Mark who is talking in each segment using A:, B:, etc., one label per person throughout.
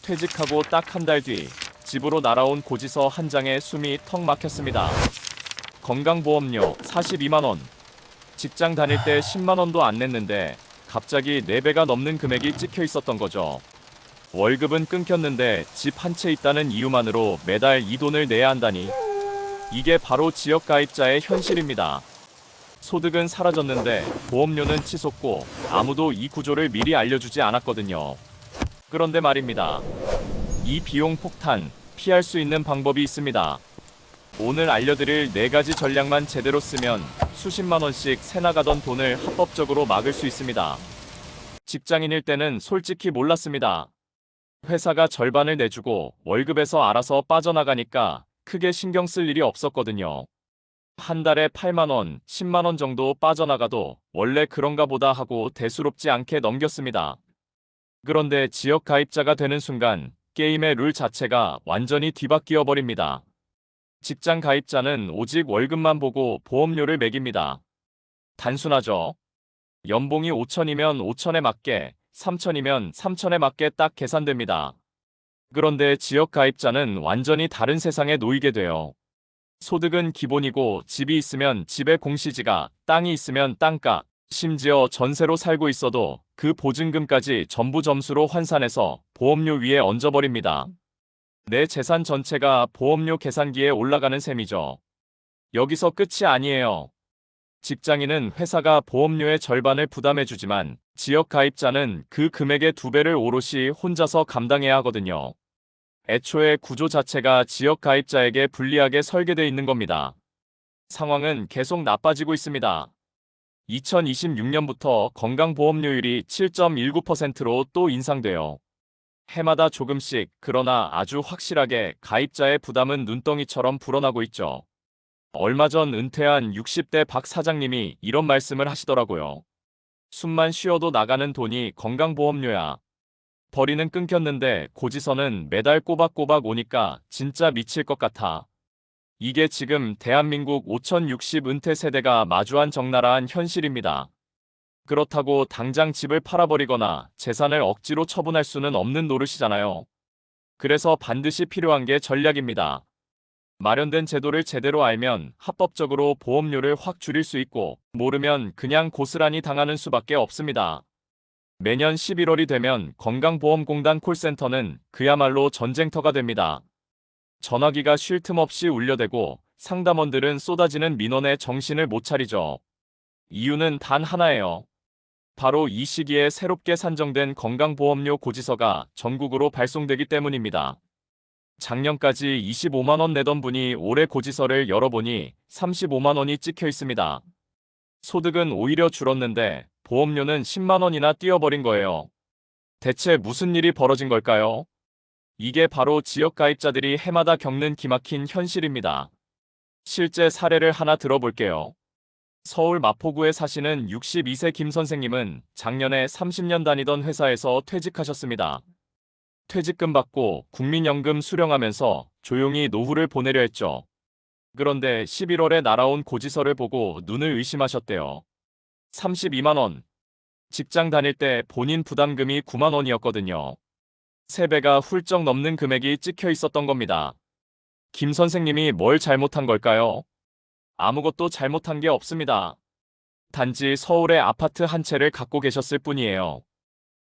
A: 퇴직하고 딱 한 달 뒤 집으로 날아온 고지서 한 장에 숨이 턱 막혔습니다. 건강보험료 42만 원. 직장 다닐 때 10만 원도 안 냈는데 갑자기 4배가 넘는 금액이 찍혀 있었던 거죠. 월급은 끊겼는데 집 한 채 있다는 이유만으로 매달 이 돈을 내야 한다니. 이게 바로 지역가입자의 현실입니다. 소득은 사라졌는데 보험료는 치솟고 아무도 이 구조를 미리 알려주지 않았거든요. 그런데 말입니다. 이 비용 폭탄 피할 수 있는 방법이 있습니다. 오늘 알려드릴 4가지 전략만 제대로 쓰면 수십만 원씩 새 나가던 돈을 합법적으로 막을 수 있습니다. 직장인일 때는 솔직히 몰랐습니다. 회사가 절반을 내주고 월급에서 알아서 빠져나가니까 크게 신경 쓸 일이 없었거든요. 한 달에 8만 원, 10만 원 정도 빠져나가도 원래 그런가 보다 하고 대수롭지 않게 넘겼습니다. 그런데 지역 가입자가 되는 순간 게임의 룰 자체가 완전히 뒤바뀌어 버립니다. 직장 가입자는 오직 월급만 보고 보험료를 매깁니다. 단순하죠? 연봉이 5천이면 5천에 맞게, 3천이면 3천에 맞게 딱 계산됩니다. 그런데 지역 가입자는 완전히 다른 세상에 놓이게 돼요. 소득은 기본이고 집이 있으면 집의 공시지가, 땅이 있으면 땅값, 심지어 전세로 살고 있어도 그 보증금까지 전부 점수로 환산해서 보험료 위에 얹어버립니다. 내 재산 전체가 보험료 계산기에 올라가는 셈이죠. 여기서 끝이 아니에요. 직장인은 회사가 보험료의 절반을 부담해주지만 지역 가입자는 그 금액의 2배를 오롯이 혼자서 감당해야 하거든요. 애초에 구조 자체가 지역 가입자에게 불리하게 설계되어 있는 겁니다. 상황은 계속 나빠지고 있습니다. 2026년부터 건강보험료율이 7.19%로 또 인상돼요. 해마다 조금씩, 그러나 아주 확실하게 가입자의 부담은 눈덩이처럼 불어나고 있죠. 얼마 전 은퇴한 60대 박 사장님이 이런 말씀을 하시더라고요. 숨만 쉬어도 나가는 돈이 건강보험료야. 벌이는 끊겼는데 고지서는 매달 꼬박꼬박 오니까 진짜 미칠 것 같아. 이게 지금 대한민국 5060 은퇴 세대가 마주한 적나라한 현실입니다. 그렇다고 당장 집을 팔아버리거나 재산을 억지로 처분할 수는 없는 노릇이잖아요. 그래서 반드시 필요한 게 전략입니다. 마련된 제도를 제대로 알면 합법적으로 보험료를 확 줄일 수 있고, 모르면 그냥 고스란히 당하는 수밖에 없습니다. 매년 11월이 되면 건강보험공단 콜센터는 그야말로 전쟁터가 됩니다. 전화기가 쉴 틈 없이 울려대고 상담원들은 쏟아지는 민원에 정신을 못 차리죠. 이유는 단 하나예요. 바로 이 시기에 새롭게 산정된 건강보험료 고지서가 전국으로 발송되기 때문입니다. 작년까지 25만 원 내던 분이 올해 고지서를 열어보니 35만 원이 찍혀 있습니다. 소득은 오히려 줄었는데 보험료는 10만 원이나 뛰어버린 거예요. 대체 무슨 일이 벌어진 걸까요? 이게 바로 지역 가입자들이 해마다 겪는 기막힌 현실입니다. 실제 사례를 하나 들어볼게요. 서울 마포구에 사시는 62세 김 선생님은 작년에 30년 다니던 회사에서 퇴직하셨습니다. 퇴직금 받고 국민연금 수령하면서 조용히 노후를 보내려 했죠. 그런데 11월에 날아온 고지서를 보고 눈을 의심하셨대요. 32만 원. 직장 다닐 때 본인 부담금이 9만 원이었거든요. 3배가 훌쩍 넘는 금액이 찍혀 있었던 겁니다. 김 선생님이 뭘 잘못한 걸까요? 아무것도 잘못한 게 없습니다. 단지 서울에 아파트 한 채를 갖고 계셨을 뿐이에요.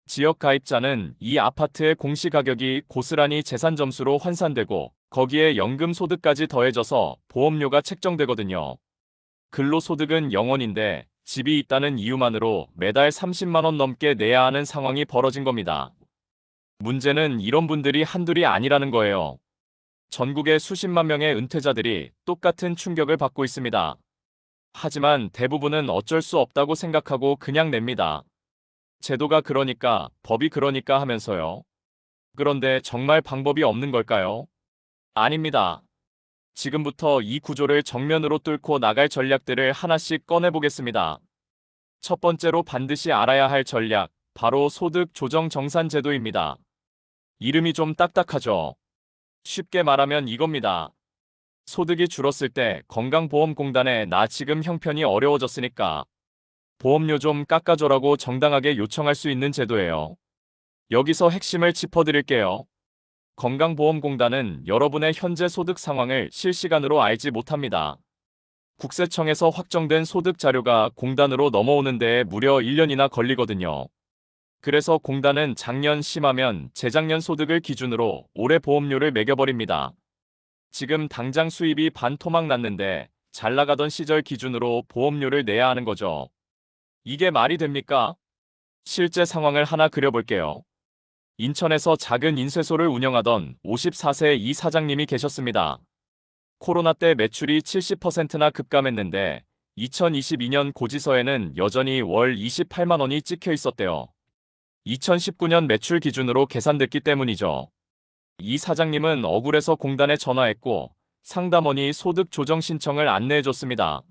A: 지역 가입자는 이 아파트의 공시가격이 고스란히 재산 점수로 환산되고 거기에 연금 소득까지 더해져서 보험료가 책정되거든요. 근로소득은 0원인데 집이 있다는 이유만으로 매달 30만 원 넘게 내야 하는 상황이 벌어진 겁니다. 문제는 이런 분들이 한둘이 아니라는 거예요. 전국의 수십만 명의 은퇴자들이 똑같은 충격을 받고 있습니다. 하지만 대부분은 어쩔 수 없다고 생각하고 그냥 냅니다. 제도가 그러니까, 법이 그러니까 하면서요. 그런데 정말 방법이 없는 걸까요? 아닙니다. 지금부터 이 구조를 정면으로 뚫고 나갈 전략들을 하나씩 꺼내보겠습니다. 첫 번째로 반드시 알아야 할 전략, 바로 소득 조정 정산 제도입니다. 이름이 좀 딱딱하죠? 쉽게 말하면 이겁니다. 소득이 줄었을 때 건강보험공단에 나 지금 형편이 어려워졌으니까 보험료 좀 깎아줘라고 정당하게 요청할 수 있는 제도예요. 여기서 핵심을 짚어드릴게요. 건강보험공단은 여러분의 현재 소득 상황을 실시간으로 알지 못합니다. 국세청에서 확정된 소득 자료가 공단으로 넘어오는 데에 무려 1년이나 걸리거든요. 그래서 공단은 작년 심하면 재작년 소득을 기준으로 올해 보험료를 매겨버립니다. 지금 당장 수입이 반토막 났는데 잘 나가던 시절 기준으로 보험료를 내야 하는 거죠. 이게 말이 됩니까? 실제 상황을 하나 그려볼게요. 인천에서 작은 인쇄소를 운영하던 54세 이 사장님이 계셨습니다. 코로나 때 매출이 70%나 급감했는데 2022년 고지서에는 여전히 월 28만 원이 찍혀 있었대요. 2019년 매출 기준으로 계산됐기 때문이죠. 이 사장님은 억울해서 공단에 전화했고 상담원이 소득 조정 신청을 안내해줬습니다.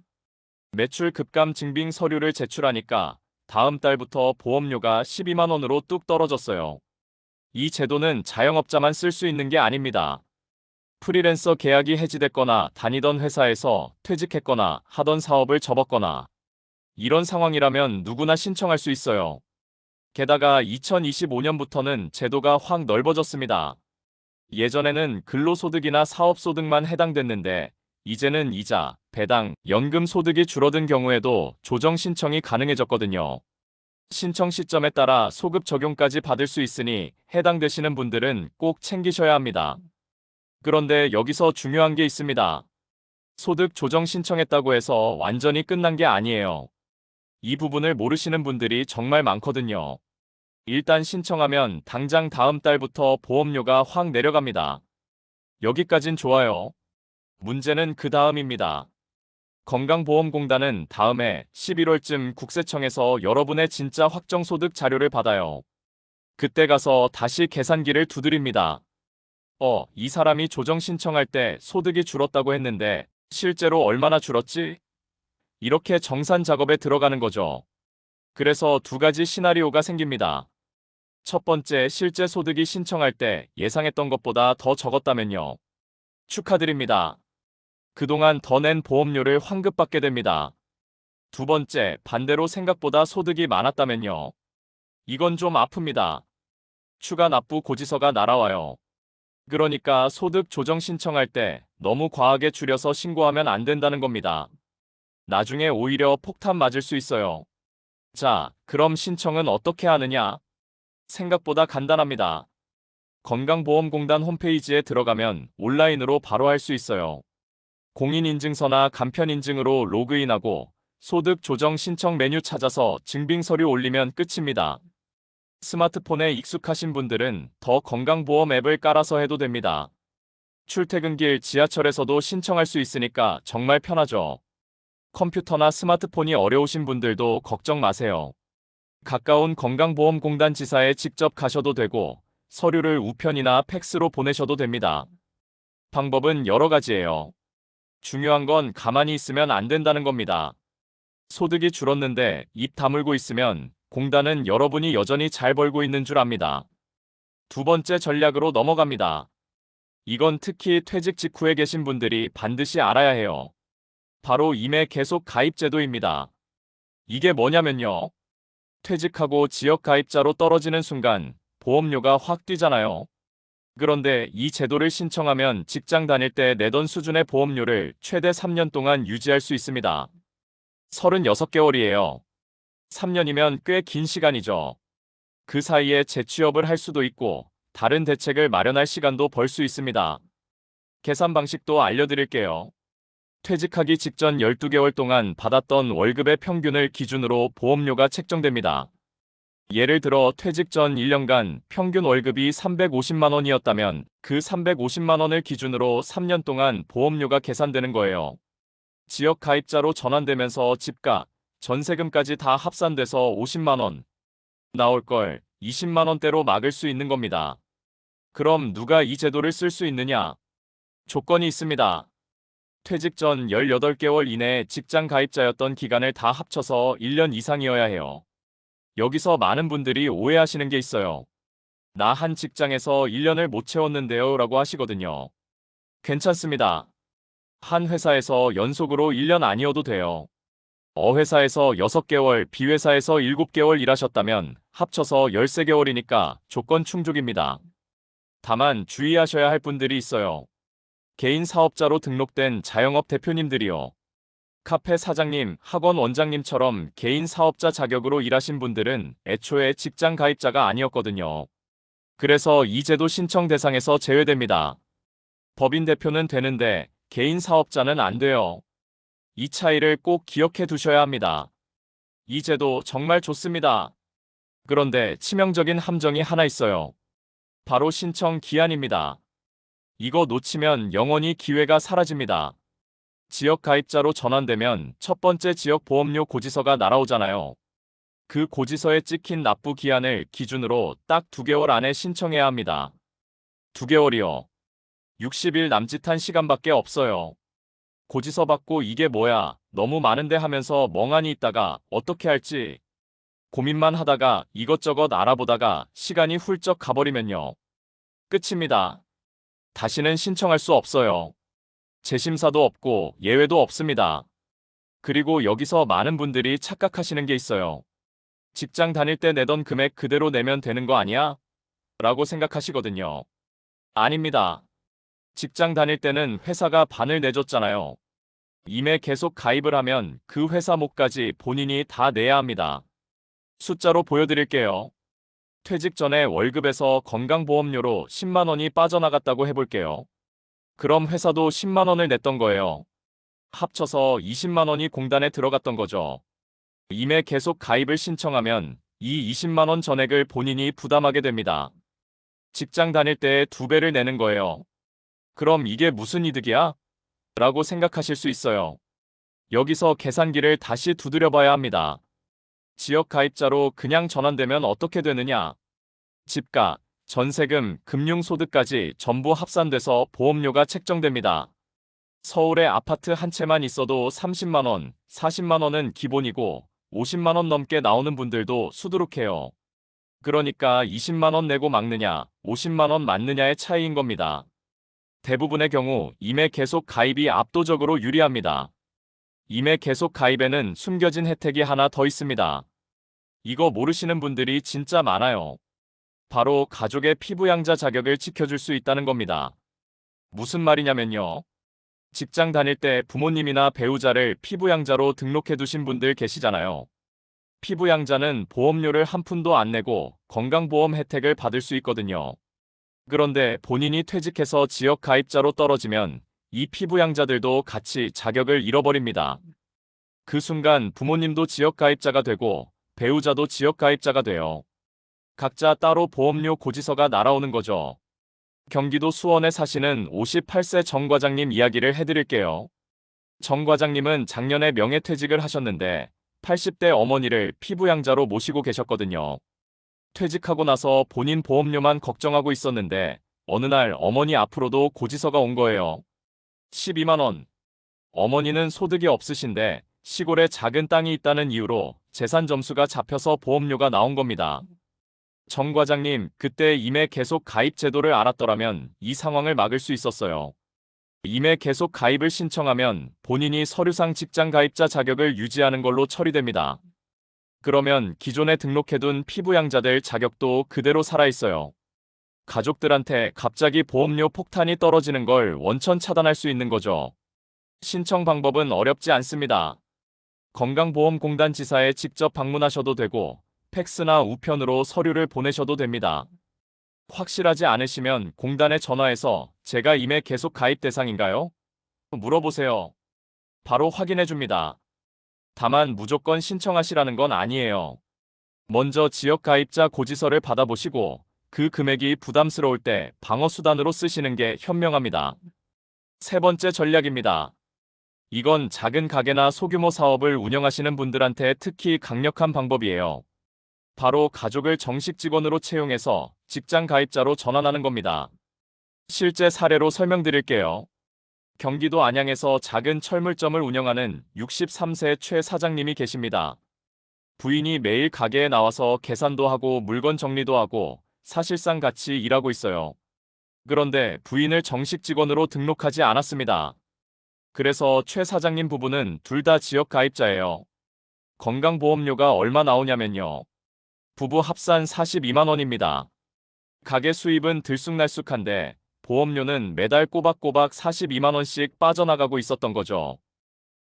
A: 매출 급감 증빙 서류를 제출하니까 다음 달부터 보험료가 12만 원으로 뚝 떨어졌어요. 이 제도는 자영업자만 쓸 수 있는 게 아닙니다. 프리랜서 계약이 해지됐거나 다니던 회사에서 퇴직했거나 하던 사업을 접었거나 이런 상황이라면 누구나 신청할 수 있어요. 게다가 2025년부터는 제도가 확 넓어졌습니다. 예전에는 근로소득이나 사업소득만 해당됐는데 이제는 이자, 배당, 연금 소득이 줄어든 경우에도 조정 신청이 가능해졌거든요. 신청 시점에 따라 소급 적용까지 받을 수 있으니 해당되시는 분들은 꼭 챙기셔야 합니다. 그런데 여기서 중요한 게 있습니다. 소득 조정 신청했다고 해서 완전히 끝난 게 아니에요. 이 부분을 모르시는 분들이 정말 많거든요. 일단 신청하면 당장 다음 달부터 보험료가 확 내려갑니다. 여기까진 좋아요. 문제는 그 다음입니다. 건강보험공단은 다음해 11월쯤 국세청에서 여러분의 진짜 확정소득 자료를 받아요. 그때 가서 다시 계산기를 두드립니다. 이 사람이 조정 신청할 때 소득이 줄었다고 했는데 실제로 얼마나 줄었지? 이렇게 정산 작업에 들어가는 거죠. 그래서 두 가지 시나리오가 생깁니다. 첫 번째, 실제 소득이 신청할 때 예상했던 것보다 더 적었다면요. 축하드립니다. 그동안 더 낸 보험료를 환급받게 됩니다. 두 번째, 반대로 생각보다 소득이 많았다면요. 이건 좀 아픕니다. 추가 납부 고지서가 날아와요. 그러니까 소득 조정 신청할 때 너무 과하게 줄여서 신고하면 안 된다는 겁니다. 나중에 오히려 폭탄 맞을 수 있어요. 자, 그럼 신청은 어떻게 하느냐? 생각보다 간단합니다. 건강보험공단 홈페이지에 들어가면 온라인으로 바로 할 수 있어요. 공인인증서나 간편인증으로 로그인하고 소득 조정 신청 메뉴 찾아서 증빙서류 올리면 끝입니다. 스마트폰에 익숙하신 분들은 더 건강보험 앱을 깔아서 해도 됩니다. 출퇴근길 지하철에서도 신청할 수 있으니까 정말 편하죠. 컴퓨터나 스마트폰이 어려우신 분들도 걱정 마세요. 가까운 건강보험공단 지사에 직접 가셔도 되고 서류를 우편이나 팩스로 보내셔도 됩니다. 방법은 여러 가지예요. 중요한 건 가만히 있으면 안 된다는 겁니다. 소득이 줄었는데 입 다물고 있으면 공단은 여러분이 여전히 잘 벌고 있는 줄 압니다. 두 번째 전략으로 넘어갑니다. 이건 특히 퇴직 직후에 계신 분들이 반드시 알아야 해요. 바로 임해 계속 가입 제도입니다. 이게 뭐냐면요. 퇴직하고 지역 가입자로 떨어지는 순간 보험료가 확 뛰잖아요. 그런데 이 제도를 신청하면 직장 다닐 때 내던 수준의 보험료를 최대 3년 동안 유지할 수 있습니다. 36개월이에요. 3년이면 꽤 긴 시간이죠. 그 사이에 재취업을 할 수도 있고 다른 대책을 마련할 시간도 벌 수 있습니다. 계산 방식도 알려드릴게요. 퇴직하기 직전 12개월 동안 받았던 월급의 평균을 기준으로 보험료가 책정됩니다. 예를 들어 퇴직 전 1년간 평균 월급이 350만 원이었다면 그 350만 원을 기준으로 3년 동안 보험료가 계산되는 거예요. 지역 가입자로 전환되면서 집값, 전세금까지 다 합산돼서 50만 원 나올 걸 20만 원대로 막을 수 있는 겁니다. 그럼 누가 이 제도를 쓸 수 있느냐? 조건이 있습니다. 퇴직 전 18개월 이내에 직장 가입자였던 기간을 다 합쳐서 1년 이상이어야 해요. 여기서 많은 분들이 오해하시는 게 있어요. 나 한 직장에서 1년을 못 채웠는데요 라고 하시거든요. 괜찮습니다. 한 회사에서 연속으로 1년 아니어도 돼요. 회사에서 6개월, B회사에서 7개월 일하셨다면 합쳐서 13개월이니까 조건 충족입니다. 다만 주의하셔야 할 분들이 있어요. 개인 사업자로 등록된 자영업 대표님들이요. 카페 사장님, 학원 원장님처럼 개인 사업자 자격으로 일하신 분들은 애초에 직장 가입자가 아니었거든요. 그래서 이 제도 신청 대상에서 제외됩니다. 법인 대표는 되는데 개인 사업자는 안 돼요. 이 차이를 꼭 기억해 두셔야 합니다. 이 제도 정말 좋습니다. 그런데 치명적인 함정이 하나 있어요. 바로 신청 기한입니다. 이거 놓치면 영원히 기회가 사라집니다. 지역 가입자로 전환되면 첫 번째 지역 보험료 고지서가 날아오잖아요. 그 고지서에 찍힌 납부 기한을 기준으로 딱 2개월 안에 신청해야 합니다. 2개월이요. 60일 남짓한 시간밖에 없어요. 고지서 받고 이게 뭐야, 너무 많은데 하면서 멍하니 있다가 어떻게 할지 고민만 하다가 이것저것 알아보다가 시간이 훌쩍 가버리면요. 끝입니다. 다시는 신청할 수 없어요. 재심사도 없고 예외도 없습니다. 그리고 여기서 많은 분들이 착각하시는 게 있어요. 직장 다닐 때 내던 금액 그대로 내면 되는 거 아니야? 라고 생각하시거든요. 아닙니다. 직장 다닐 때는 회사가 반을 내줬잖아요. 임에 계속 가입을 하면 그 회사 몫까지 본인이 다 내야 합니다. 숫자로 보여드릴게요. 퇴직 전에 월급에서 건강보험료로 10만 원이 빠져나갔다고 해볼게요. 그럼 회사도 10만 원을 냈던 거예요. 합쳐서 20만 원이 공단에 들어갔던 거죠. 임에 계속 가입을 신청하면 이 20만 원 전액을 본인이 부담하게 됩니다. 직장 다닐 때의 2배를 내는 거예요. 그럼 이게 무슨 이득이야? 라고 생각하실 수 있어요. 여기서 계산기를 다시 두드려 봐야 합니다. 지역 가입자로 그냥 전환되면 어떻게 되느냐? 집가, 전세금, 금융소득까지 전부 합산돼서 보험료가 책정됩니다. 서울에 아파트 한 채만 있어도 30만 원, 40만 원은 기본이고 50만 원 넘게 나오는 분들도 수두룩해요. 그러니까 20만 원 내고 막느냐, 50만 원 맞느냐의 차이인 겁니다. 대부분의 경우 임에 계속 가입이 압도적으로 유리합니다. 임에 계속 가입에는 숨겨진 혜택이 하나 더 있습니다. 이거 모르시는 분들이 진짜 많아요. 바로 가족의 피부양자 자격을 지켜줄 수 있다는 겁니다. 무슨 말이냐면요. 직장 다닐 때 부모님이나 배우자를 피부양자로 등록해 두신 분들 계시잖아요. 피부양자는 보험료를 한 푼도 안 내고 건강보험 혜택을 받을 수 있거든요. 그런데 본인이 퇴직해서 지역 가입자로 떨어지면 이 피부양자들도 같이 자격을 잃어버립니다. 그 순간 부모님도 지역 가입자가 되고 배우자도 지역 가입자가 돼요. 각자 따로 보험료 고지서가 날아오는 거죠. 경기도 수원에 사시는 58세 정 과장님 이야기를 해드릴게요. 정 과장님은 작년에 명예퇴직을 하셨는데 80대 어머니를 피부양자로 모시고 계셨거든요. 퇴직하고 나서 본인 보험료만 걱정하고 있었는데 어느 날 어머니 앞으로도 고지서가 온 거예요. 12만 원. 어머니는 소득이 없으신데 시골에 작은 땅이 있다는 이유로 재산 점수가 잡혀서 보험료가 나온 겁니다. 정 과장님, 그때 임해 계속 가입 제도를 알았더라면 이 상황을 막을 수 있었어요. 임해 계속 가입을 신청하면 본인이 서류상 직장 가입자 자격을 유지하는 걸로 처리됩니다. 그러면 기존에 등록해둔 피부양자들 자격도 그대로 살아있어요. 가족들한테 갑자기 보험료 폭탄이 떨어지는 걸 원천 차단할 수 있는 거죠. 신청 방법은 어렵지 않습니다. 건강보험공단 지사에 직접 방문하셔도 되고 팩스나 우편으로 서류를 보내셔도 됩니다. 확실하지 않으시면 공단에 전화해서 제가 임해 계속 가입 대상인가요? 물어보세요. 바로 확인해 줍니다. 다만 무조건 신청하시라는 건 아니에요. 먼저 지역 가입자 고지서를 받아보시고 그 금액이 부담스러울 때 방어수단으로 쓰시는 게 현명합니다. 세 번째 전략입니다. 이건 작은 가게나 소규모 사업을 운영하시는 분들한테 특히 강력한 방법이에요. 바로 가족을 정식 직원으로 채용해서 직장 가입자로 전환하는 겁니다. 실제 사례로 설명드릴게요. 경기도 안양에서 작은 철물점을 운영하는 63세 최 사장님이 계십니다. 부인이 매일 가게에 나와서 계산도 하고 물건 정리도 하고 사실상 같이 일하고 있어요. 그런데 부인을 정식 직원으로 등록하지 않았습니다. 그래서 최 사장님 부부는 둘 다 지역 가입자예요. 건강보험료가 얼마 나오냐면요. 부부 합산 42만 원입니다. 가게 수입은 들쑥날쑥한데 보험료는 매달 꼬박꼬박 42만 원씩 빠져나가고 있었던 거죠.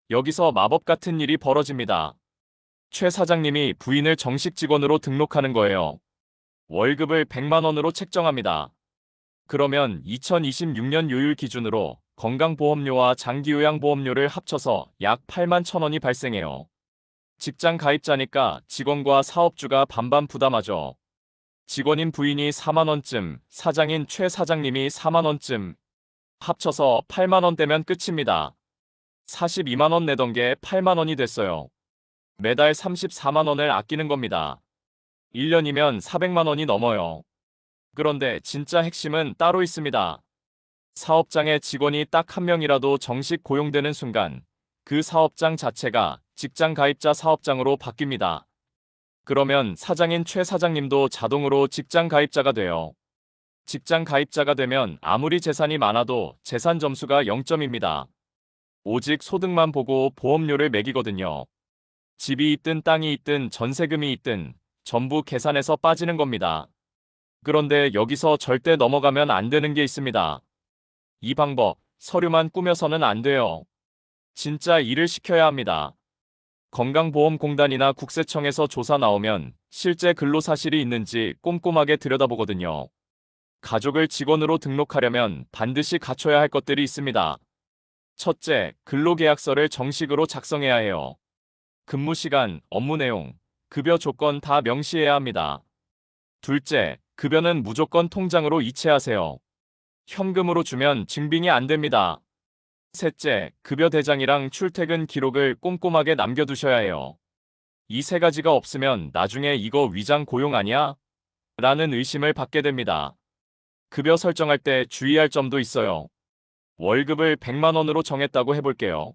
A: 여기서 마법 같은 일이 벌어집니다. 최 사장님이 부인을 정식 직원으로 등록하는 거예요. 월급을 100만 원으로 책정합니다. 그러면 2026년 요율 기준으로 건강보험료와 장기요양보험료를 합쳐서 약 8만 1천 원이 발생해요. 직장 가입자니까 직원과 사업주가 반반 부담하죠. 직원인 부인이 4만 원쯤, 사장인 최 사장님이 4만 원쯤, 합쳐서 8만 원대면 끝입니다. 42만 원 내던 게 8만 원이 됐어요. 매달 34만 원을 아끼는 겁니다. 1년이면 400만 원이 넘어요. 그런데 진짜 핵심은 따로 있습니다. 사업장에 직원이 딱 한 명이라도 정식 고용되는 순간 그 사업장 자체가 직장 가입자 사업장으로 바뀝니다. 그러면 사장인 최 사장님도 자동으로 직장 가입자가 돼요. 직장 가입자가 되면 아무리 재산이 많아도 재산 점수가 0점입니다. 오직 소득만 보고 보험료를 매기거든요. 집이 있든 땅이 있든 전세금이 있든 전부 계산해서 빠지는 겁니다. 그런데 여기서 절대 넘어가면 안 되는 게 있습니다. 이 방법, 서류만 꾸며서는 안 돼요. 진짜 일을 시켜야 합니다. 건강보험공단이나 국세청에서 조사 나오면 실제 근로사실이 있는지 꼼꼼하게 들여다보거든요. 가족을 직원으로 등록하려면 반드시 갖춰야 할 것들이 있습니다. 첫째, 근로계약서를 정식으로 작성해야 해요. 근무 시간, 업무 내용, 급여 조건 다 명시해야 합니다. 둘째, 급여는 무조건 통장으로 이체하세요. 현금으로 주면 증빙이 안 됩니다. 셋째, 급여 대장이랑 출퇴근 기록을 꼼꼼하게 남겨두셔야 해요. 이 세 가지가 없으면 나중에 이거 위장 고용 아니야? 라는 의심을 받게 됩니다. 급여 설정할 때 주의할 점도 있어요. 월급을 100만 원으로 정했다고 해볼게요.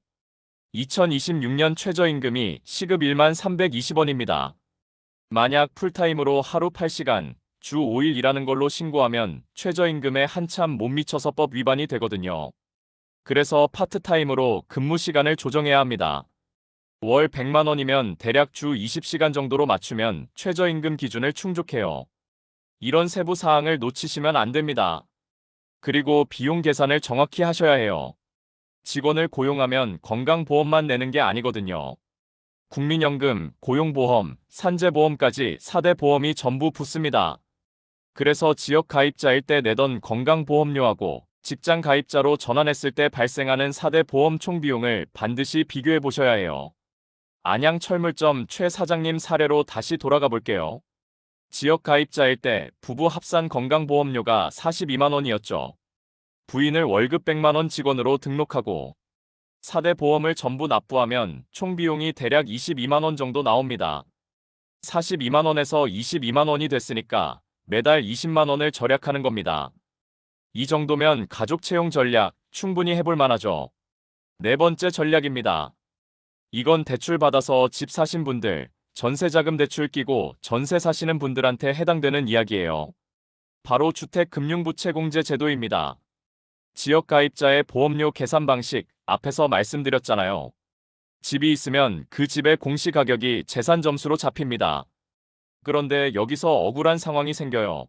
A: 2026년 최저임금이 시급 1만 320원입니다. 만약 풀타임으로 하루 8시간, 주 5일 일하는 걸로 신고하면 최저임금에 한참 못 미쳐서 법 위반이 되거든요. 그래서 파트타임으로 근무 시간을 조정해야 합니다. 월 100만 원이면 대략 주 20시간 정도로 맞추면 최저임금 기준을 충족해요. 이런 세부 사항을 놓치시면 안 됩니다. 그리고 비용 계산을 정확히 하셔야 해요. 직원을 고용하면 건강보험만 내는 게 아니거든요. 국민연금, 고용보험, 산재보험까지 4대 보험이 전부 붙습니다. 그래서 지역 가입자일 때 내던 건강보험료하고 직장 가입자로 전환했을 때 발생하는 4대 보험 총비용을 반드시 비교해 보셔야 해요. 안양 철물점 최 사장님 사례로 다시 돌아가 볼게요. 지역 가입자일 때 부부 합산 건강보험료가 42만 원이었죠. 부인을 월급 100만 원 직원으로 등록하고 4대 보험을 전부 납부하면 총 비용이 대략 22만 원 정도 나옵니다. 42만 원에서 22만 원이 됐으니까 매달 20만 원을 절약하는 겁니다. 이 정도면 가족 채용 전략 충분히 해볼 만하죠. 네 번째 전략입니다. 이건 대출 받아서 집 사신 분들, 전세자금 대출 끼고 전세 사시는 분들한테 해당되는 이야기예요. 바로 주택금융부채공제 제도입니다. 지역 가입자의 보험료 계산 방식 앞에서 말씀드렸잖아요. 집이 있으면 그 집의 공시가격이 재산 점수로 잡힙니다. 그런데 여기서 억울한 상황이 생겨요.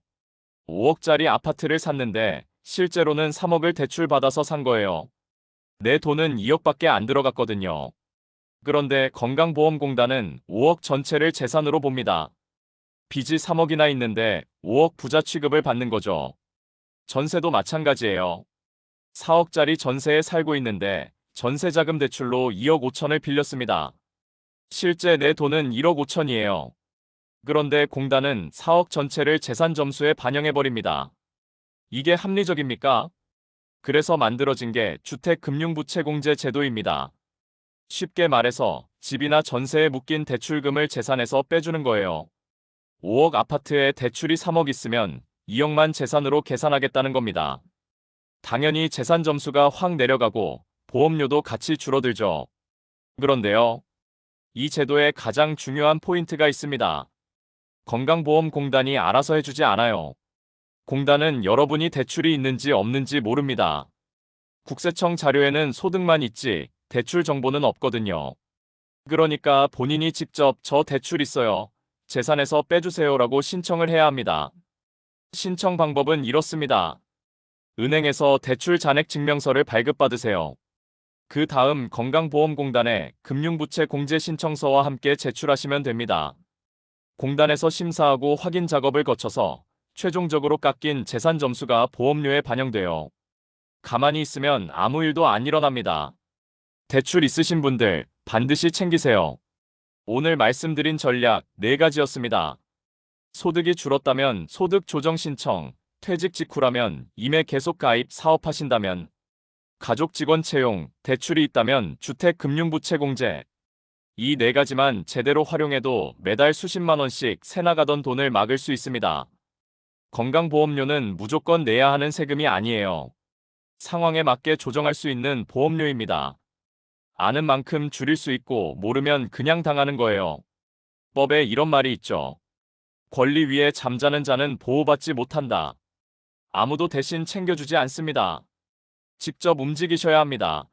A: 5억짜리 아파트를 샀는데 실제로는 3억을 대출받아서 산 거예요. 내 돈은 2억밖에 안 들어갔거든요. 그런데 건강보험공단은 5억 전체를 재산으로 봅니다. 빚이 3억이나 있는데 5억 부자 취급을 받는 거죠. 전세도 마찬가지예요. 4억짜리 전세에 살고 있는데 전세자금 대출로 2억 5천을 빌렸습니다. 실제 내 돈은 1억 5천이에요. 그런데 공단은 4억 전체를 재산 점수에 반영해버립니다. 이게 합리적입니까? 그래서 만들어진 게 주택금융부채공제 제도입니다. 쉽게 말해서 집이나 전세에 묶인 대출금을 재산에서 빼주는 거예요. 5억 아파트에 대출이 3억 있으면 2억만 재산으로 계산하겠다는 겁니다. 당연히 재산 점수가 확 내려가고 보험료도 같이 줄어들죠. 그런데요, 이 제도에 가장 중요한 포인트가 있습니다. 건강보험공단이 알아서 해주지 않아요. 공단은 여러분이 대출이 있는지 없는지 모릅니다. 국세청 자료에는 소득만 있지 대출 정보는 없거든요. 그러니까 본인이 직접 저 대출 있어요. 재산에서 빼주세요라고 신청을 해야 합니다. 신청 방법은 이렇습니다. 은행에서 대출 잔액 증명서를 발급받으세요. 그 다음 건강보험공단에 금융부채 공제 신청서와 함께 제출하시면 됩니다. 공단에서 심사하고 확인 작업을 거쳐서 최종적으로 깎인 재산 점수가 보험료에 반영돼요. 가만히 있으면 아무 일도 안 일어납니다. 대출 있으신 분들 반드시 챙기세요. 오늘 말씀드린 전략 4가지였습니다. 소득이 줄었다면 소득 조정 신청, 퇴직 직후라면 임해 계속 가입 사업하신다면, 가족 직원 채용, 대출이 있다면 주택 금융부채 공제. 이 4가지만 제대로 활용해도 매달 수십만 원씩 새 나가던 돈을 막을 수 있습니다. 건강보험료는 무조건 내야 하는 세금이 아니에요. 상황에 맞게 조정할 수 있는 보험료입니다. 아는 만큼 줄일 수 있고 모르면 그냥 당하는 거예요. 법에 이런 말이 있죠. 권리 위에 잠자는 자는 보호받지 못한다. 아무도 대신 챙겨주지 않습니다. 직접 움직이셔야 합니다.